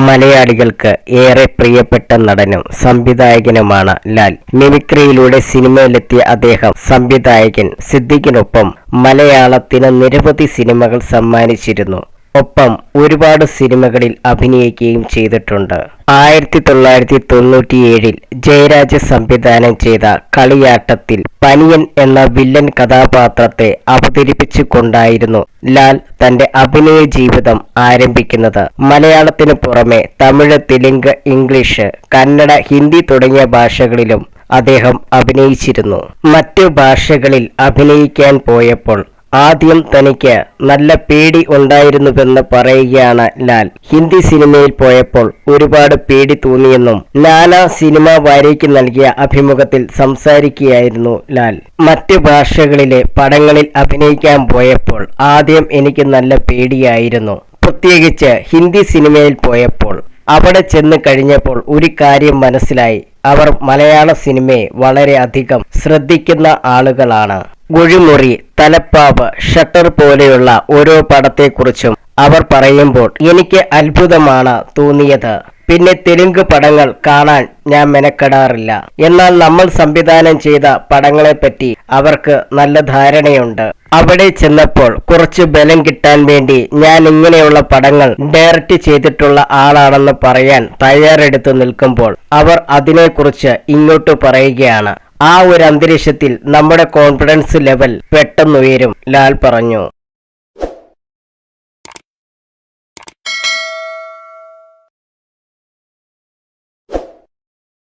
മലയാളികൾക്ക് ഏറെ പ്രിയപ്പെട്ട നടനും സംവിധായകനുമാണ് ലാൽ. മിമിക്രിയിലൂടെ സിനിമയിലെത്തിയ അദ്ദേഹം സംവിധായകൻ സിദ്ദിഖിനൊപ്പം മലയാളത്തിന് നിരവധി സിനിമകൾ സമ്മാനിച്ചിരുന്നു. ഒപ്പം ഒരുപാട് സിനിമകളിൽ അഭിനയിക്കുകയും ചെയ്തിട്ടുണ്ട്. 1997 ജയരാജ് സംവിധാനം ചെയ്ത കളിയാട്ടത്തിൽ പനിയൻ എന്ന വില്ലൻ കഥാപാത്രത്തെ അവതരിപ്പിച്ചുകൊണ്ടായിരുന്നു ലാൽ തന്റെ അഭിനയ ജീവിതം ആരംഭിക്കുന്നത്. മലയാളത്തിനു പുറമെ തമിഴ്, തെലുങ്ക്, ഇംഗ്ലീഷ്, കന്നഡ, ഹിന്ദി തുടങ്ങിയ ഭാഷകളിലും അദ്ദേഹം അഭിനയിച്ചിരുന്നു. മറ്റു ഭാഷകളിൽ അഭിനയിക്കാൻ പോയപ്പോൾ ആദ്യം തനിക്ക് നല്ല പേടി ഉണ്ടായിരുന്നുവെന്ന് പറയുകയാണ് ലാൽ. ഹിന്ദി സിനിമയിൽ പോയപ്പോൾ ഒരുപാട് പേടി തോന്നിയെന്നും നാനാ സിനിമ വാരിക്ക് നൽകിയ അഭിമുഖത്തിൽ സംസാരിക്കുകയായിരുന്നു ലാൽ. മറ്റ് ഭാഷകളിലെ പടങ്ങളിൽ അഭിനയിക്കാൻ പോയപ്പോൾ ആദ്യം എനിക്ക് നല്ല പേടിയായിരുന്നു. പ്രത്യേകിച്ച് ഹിന്ദി സിനിമയിൽ പോയപ്പോൾ അവിടെ ചെന്ന് കഴിഞ്ഞപ്പോൾ ഒരു കാര്യം മനസ്സിലായി. അവർ മലയാള സിനിമയെ വളരെ അധികം ശ്രദ്ധിക്കുന്ന ആളുകളാണ്. കുഴിമുറി, തലപ്പാവ്, ഷട്ടർ പോലെയുള്ള ഓരോ പടത്തെക്കുറിച്ചും അവർ പറയുമ്പോൾ എനിക്ക് അത്ഭുതമാണ് തോന്നിയത്. പിന്നെ തെലുങ്ക് പടങ്ങൾ കാണാൻ ഞാൻ മെനക്കെടാറില്ല. എന്നാൽ നമ്മൾ സംവിധാനം ചെയ്ത പടങ്ങളെപ്പറ്റി അവർക്ക് നല്ല ധാരണയുണ്ട്. അവിടെ ചെന്നപ്പോൾ കുറച്ച് ബലം കിട്ടാൻ വേണ്ടി ഞാൻ ഇങ്ങനെയുള്ള പടങ്ങൾ ഡയറക്റ്റ് ചെയ്തിട്ടുള്ള ആളാണെന്ന് പറയാൻ തയ്യാറെടുത്ത് നിൽക്കുമ്പോൾ അവർ അതിനെക്കുറിച്ച് ഇങ്ങോട്ട് പറയുകയാണ്. ആ ഒരു അന്തരീക്ഷത്തിൽ നമ്മുടെ കോൺഫിഡൻസ് ലെവൽ പെട്ടെന്നുയരും, ലാൽ പറഞ്ഞു.